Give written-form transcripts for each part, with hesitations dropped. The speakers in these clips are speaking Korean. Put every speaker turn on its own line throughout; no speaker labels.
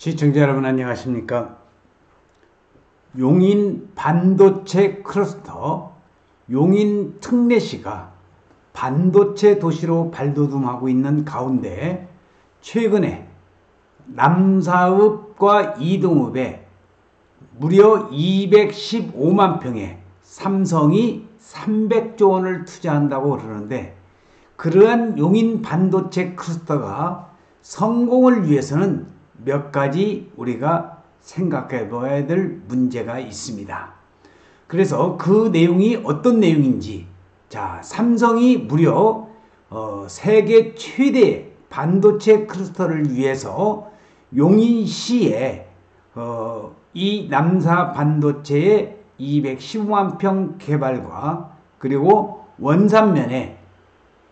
시청자 여러분 안녕하십니까? 용인 반도체 클러스터 용인 특례시가 반도체 도시로 발돋움하고 있는 가운데 최근에 남사읍과 이동읍에 무려 215만 평에 삼성이 300조 원을 투자한다고 그러는데, 그러한 용인 반도체 클러스터가 성공을 위해서는 몇 가지 우리가 생각해 봐야 될 문제가 있습니다. 그래서 그 내용이 어떤 내용인지, 삼성이 무려 세계 최대 반도체 클러스터를 위해서 용인시에 이 남사 반도체의 215만 평 개발과 그리고 원산면에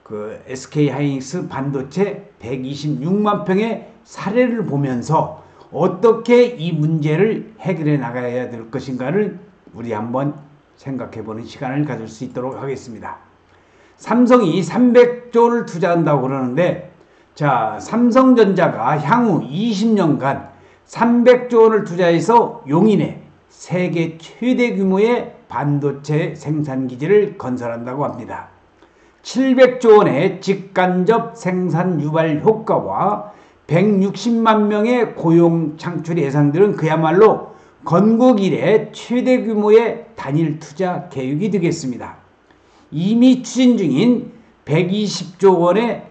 그 SK하이닉스 반도체 126만 평의 사례를 보면서 어떻게 이 문제를 해결해 나가야 될 것인가를 우리 한번 생각해 보는 시간을 가질 수 있도록 하겠습니다. 삼성이 300조를 투자한다고 그러는데, 삼성전자가 향후 20년간 300조 원을 투자해서 용인에 세계 최대 규모의 반도체 생산 기지를 건설한다고 합니다. 700조 원의 직간접 생산 유발 효과와 160만 명의 고용 창출이 예상되는 그야말로 건국 이래 최대 규모의 단일 투자 계획이 되겠습니다. 이미 추진 중인 120조 원의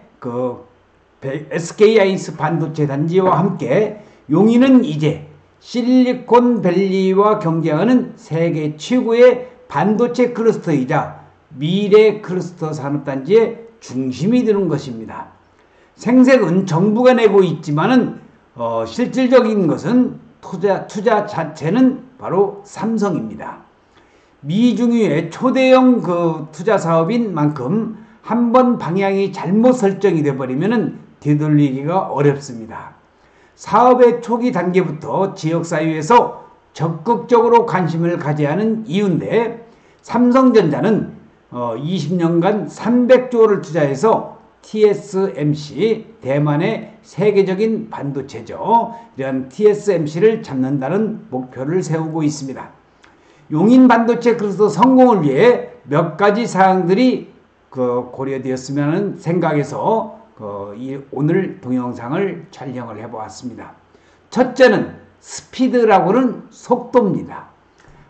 SK하이닉스 반도체 단지와 함께 용인은 이제 실리콘밸리와 경쟁하는 세계 최고의 반도체 클러스터이자 미래 클러스터 산업단지의 중심이 되는 것입니다. 생색은 정부가 내고 있지만은 실질적인 것은 투자 자체는 바로 삼성입니다. 미중유의 초대형 투자 사업인 만큼 한번 방향이 잘못 설정이 되어버리면 되돌리기가 어렵습니다. 사업의 초기 단계부터 지역사회에서 적극적으로 관심을 가져야 하는 이유인데, 삼성전자는 20년간 300조를 투자해서 TSMC, 대만의 세계적인 반도체죠. 이런 TSMC를 잡는다는 목표를 세우고 있습니다. 용인 반도체 클러스터 성공을 위해 몇 가지 사항들이 고려되었으면 하는 생각에서 오늘 동영상을 촬영을 해보았습니다. 첫째는 스피드라고는 속도입니다.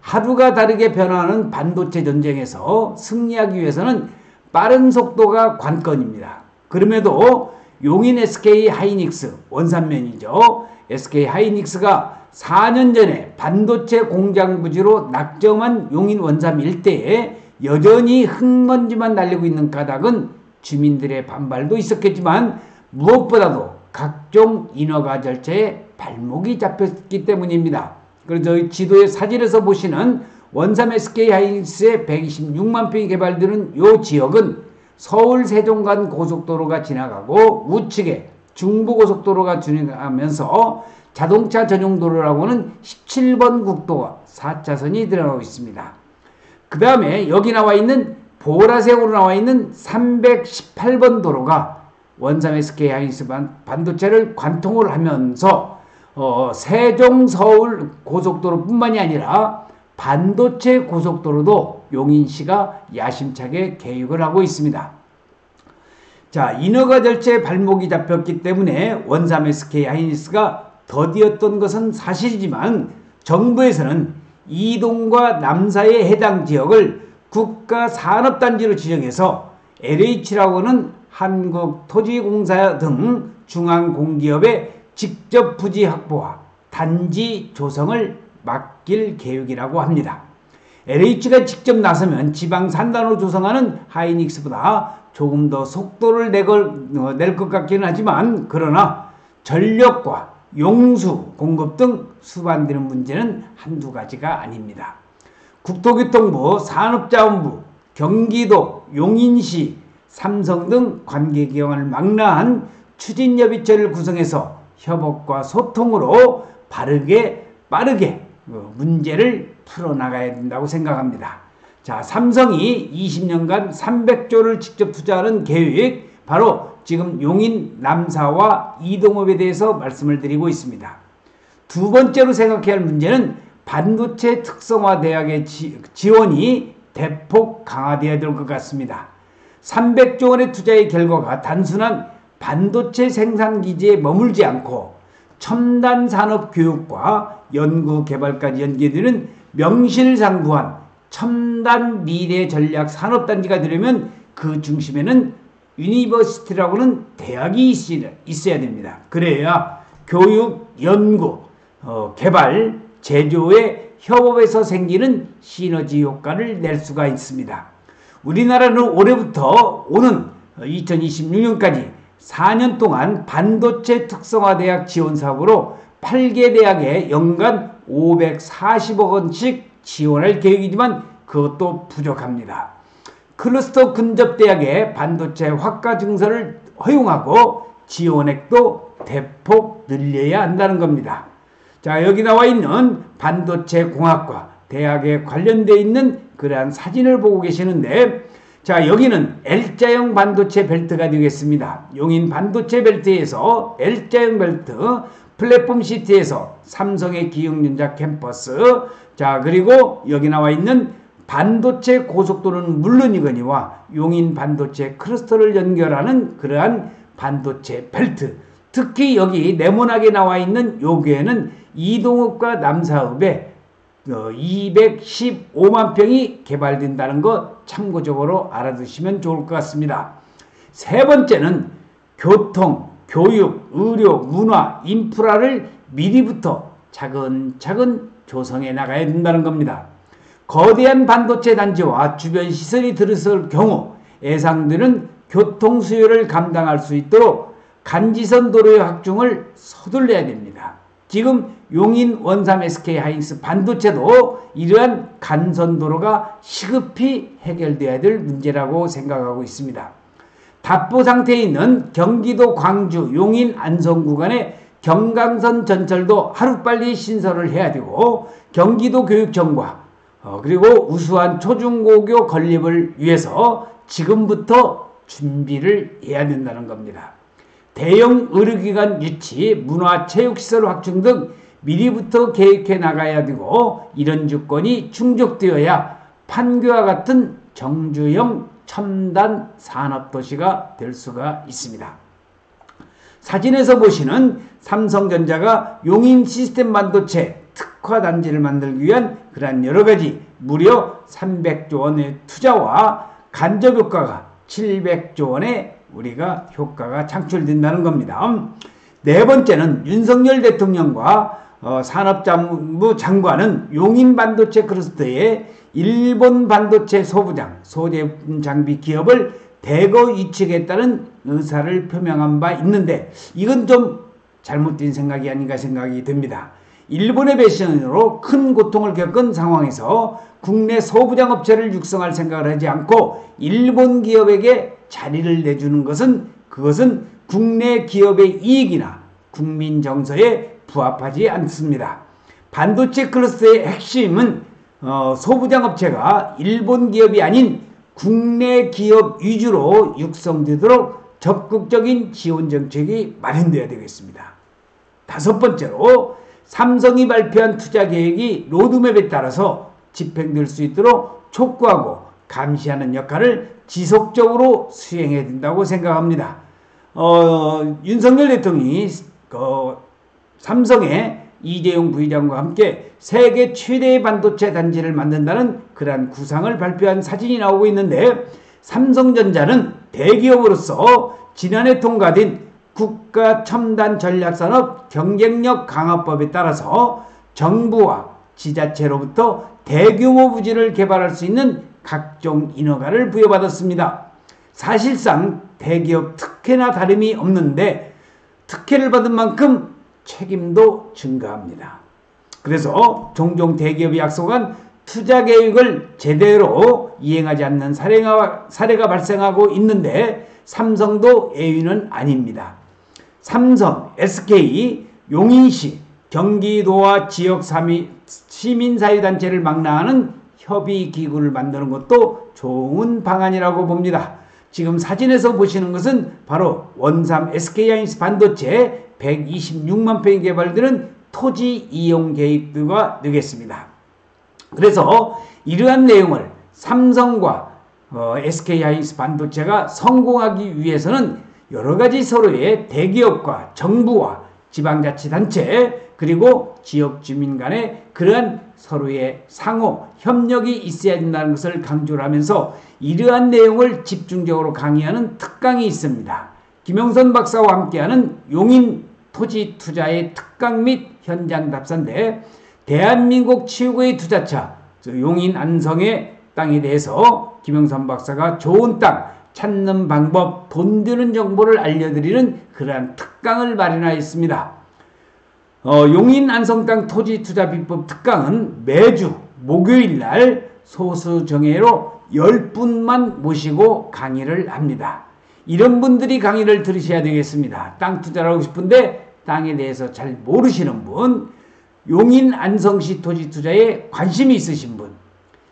하루가 다르게 변화하는 반도체 전쟁에서 승리하기 위해서는 빠른 속도가 관건입니다. 그럼에도 용인 SK하이닉스 원산면이죠. SK하이닉스가 4년 전에 반도체 공장 부지로 낙점한 용인 원산 일대에 여전히 흙먼지만 날리고 있는 까닭은 주민들의 반발도 있었겠지만 무엇보다도 각종 인허가 절차에 발목이 잡혔기 때문입니다. 그래서 저희 지도의 사진에서 보시는 원삼 SK하이닉스의 126만 평이 개발되는 이 지역은 서울 세종간 고속도로가 지나가고 우측에 중부고속도로가 지나가면서 자동차 전용도로라고는 17번 국도와 4차선이 들어가고 있습니다. 그 다음에 여기 나와 있는 보라색으로 나와 있는 318번 도로가 원삼 SK하이닉스 반도체를 관통을 하면서 세종 서울 고속도로뿐만이 아니라 반도체 고속도로도 용인시가 야심차게 계획을 하고 있습니다. 인허가 절차에 발목이 잡혔기 때문에 원삼 SK하이닉스가 더디었던 것은 사실이지만 정부에서는 이동과 남사의 해당 지역을 국가산업단지로 지정해서 LH라고는 한국토지공사 등 중앙공기업의 직접 부지 확보와 단지 조성을 맡길 계획이라고 합니다. LH가 직접 나서면 지방 산단으로 조성하는 하이닉스보다 조금 더 속도를 낼 것 같기는 하지만, 그러나 전력과 용수 공급 등 수반되는 문제는 한두 가지가 아닙니다. 국토교통부, 산업자원부, 경기도, 용인시, 삼성 등 관계기관을 망라한 추진협의체를 구성해서 협업과 소통으로 빠르게 문제를 풀어나가야 된다고 생각합니다. 삼성이 20년간 300조를 직접 투자하는 계획, 바로 지금 용인 남사와 이동읍에 대해서 말씀을 드리고 있습니다. 두 번째로 생각해야 할 문제는 반도체 특성화 대학의 지원이 대폭 강화되어야 될 것 같습니다. 300조 원의 투자의 결과가 단순한 반도체 생산 기지에 머물지 않고 첨단 산업 교육과 연구 개발까지 연계되는 명실상부한 첨단 미래 전략 산업단지가 되려면 그 중심에는 유니버시티라고는 대학이 있어야 됩니다. 그래야 교육, 연구, 개발, 제조의 협업에서 생기는 시너지 효과를 낼 수가 있습니다. 우리나라는 올해부터 오는 2026년까지 4년 동안 반도체 특성화 대학 지원 사업으로 8개 대학에 연간 540억 원씩 지원할 계획이지만 그것도 부족합니다. 클러스터 근접 대학의 반도체 학과 증서를 허용하고 지원액도 대폭 늘려야 한다는 겁니다. 자, 여기 나와 있는 반도체 공학과 대학에 관련되어 있는 그러한 사진을 보고 계시는데, 자, 여기는 L자형 반도체 벨트가 되겠습니다. 용인 반도체 벨트에서 L자형 벨트, 플랫폼 시티에서 삼성의 기흥전자 캠퍼스, 자, 그리고 여기 나와 있는 반도체 고속도로는 물론이거니와 용인 반도체 클러스터를 연결하는 그러한 반도체 벨트, 특히 여기 네모나게 나와 있는 요기에는 이동읍과 남사읍에 215만 평이 개발된다는 것 참고적으로 알아두시면 좋을 것 같습니다. 세 번째는 교통, 교육, 의료, 문화, 인프라를 미리부터 차근차근 조성해 나가야 된다는 겁니다. 거대한 반도체 단지와 주변 시설이 들어설 경우 예상되는 교통 수요를 감당할 수 있도록 간지선 도로의 확충을 서둘러야 됩니다. 지금 용인 원삼 SK 하이닉스 반도체도 이러한 간선도로가 시급히 해결돼야 될 문제라고 생각하고 있습니다. 답보 상태에 있는 경기도 광주 용인 안성 구간의 경강선 전철도 하루빨리 신설을 해야 되고, 경기도 교육청과 그리고 우수한 초중고교 건립을 위해서 지금부터 준비를 해야 된다는 겁니다. 대형 의료기관 유치, 문화체육시설 확충 등 미리부터 계획해 나가야 되고, 이런 조건이 충족되어야 판교와 같은 정주형 첨단 산업도시가 될 수가 있습니다. 사진에서 보시는 삼성전자가 용인 시스템 반도체 특화단지를 만들기 위한 그러한 여러가지 무려 300조 원의 투자와 간접효과가 700조 원의 우리가 효과가 창출된다는 겁니다. 네 번째는 윤석열 대통령과 산업자부 장관은 용인 반도체 클러스터에 일본 반도체 소부장, 소제품 장비 기업을 대거 위치하겠다는 의사를 표명한 바 있는데, 이건 좀 잘못된 생각이 아닌가 생각이 듭니다. 일본의 배신으로 큰 고통을 겪은 상황에서 국내 소부장 업체를 육성할 생각을 하지 않고 일본 기업에게 자리를 내주는 그것은 국내 기업의 이익이나 국민 정서에 부합하지 않습니다. 반도체 클러스터의 핵심은 소부장 업체가 일본 기업이 아닌 국내 기업 위주로 육성되도록 적극적인 지원 정책이 마련되어야 되겠습니다. 다섯 번째로 삼성이 발표한 투자 계획이 로드맵에 따라서 집행될 수 있도록 촉구하고 감시하는 역할을 지속적으로 수행해야 된다고 생각합니다. 윤석열 대통령이 삼성의 이재용 부회장과 함께 세계 최대의 반도체 단지를 만든다는 그러한 구상을 발표한 사진이 나오고 있는데, 삼성전자는 대기업으로서 지난해 통과된 국가 첨단 전략산업 경쟁력 강화법에 따라서 정부와 지자체로부터 대규모 부지를 개발할 수 있는 각종 인허가를 부여받았습니다. 사실상 대기업 특혜나 다름이 없는데 특혜를 받은 만큼 책임도 증가합니다. 그래서 종종 대기업이 약속한 투자 계획을 제대로 이행하지 않는 사례가 발생하고 있는데 삼성도 예외는 아닙니다. 삼성, SK, 용인시, 경기도와 지역 시민사회단체를 망라하는 협의기구를 만드는 것도 좋은 방안이라고 봅니다. 지금 사진에서 보시는 것은 바로 원삼 SK하이닉스 반도체 126만 평이 개발되는 토지 이용 계획들과 되겠습니다. 그래서 이러한 내용을 삼성과 SK하이닉스 반도체가 성공하기 위해서는 여러 가지 서로의 대기업과 정부와 지방자치단체 그리고 지역 주민 간의 그러한 서로의 상호 협력이 있어야 된다는 것을 강조를 하면서 이러한 내용을 집중적으로 강의하는 특강이 있습니다. 김영선 박사와 함께하는 용인 토지 투자의 특강 및 현장 답사인데 대한민국 최고의 투자처 용인 안성의 땅에 대해서 김영선 박사가 좋은 땅 찾는 방법, 돈 드는 정보를 알려드리는 그러한 특강을 마련하였습니다. 용인 안성 땅 토지 투자 비법 특강은 매주 목요일 날 소수 정예로 10분만 모시고 강의를 합니다. 이런 분들이 강의를 들으셔야 되겠습니다. 땅 투자를 하고 싶은데 땅에 대해서 잘 모르시는 분, 용인 안성시 토지 투자에 관심이 있으신 분,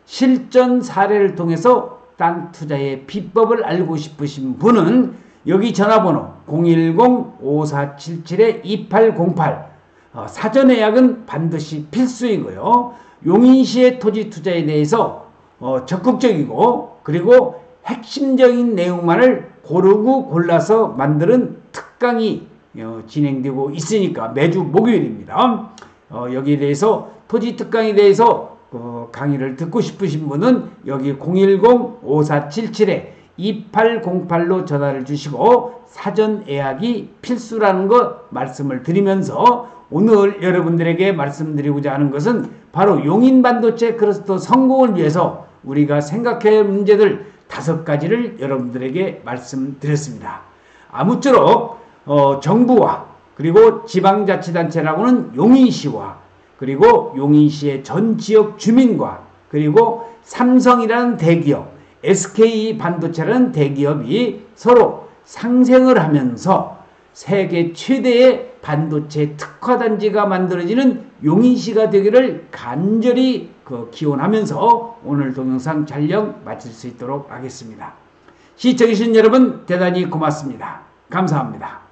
실전 사례를 통해서 땅 투자의 비법을 알고 싶으신 분은 여기 전화번호 010-5477-2808 사전 예약은 반드시 필수이고요. 용인시의 토지 투자에 대해서 적극적이고 그리고 핵심적인 내용만을 고르고 골라서 만드는 특강이 진행되고 있으니까 매주 목요일입니다. 여기에 대해서 토지 특강에 대해서 강의를 듣고 싶으신 분은 여기 010-5477-2808로 전화를 주시고 사전 예약이 필수라는 것 말씀을 드리면서 오늘 여러분들에게 말씀드리고자 하는 것은 바로 용인 반도체 클러스터 성공을 위해서 우리가 생각해야 할 문제들 5가지를 여러분들에게 말씀드렸습니다. 아무쪼록 정부와 그리고 지방자치단체라고는 용인시와 그리고 용인시의 전 지역 주민과 그리고 삼성이라는 대기업, SK 반도체라는 대기업이 서로 상생을 하면서 세계 최대의 반도체 특화단지가 만들어지는 용인시가 되기를 간절히 기원하면서 오늘 동영상 촬영 마칠 수 있도록 하겠습니다. 시청해주신 여러분 대단히 고맙습니다. 감사합니다.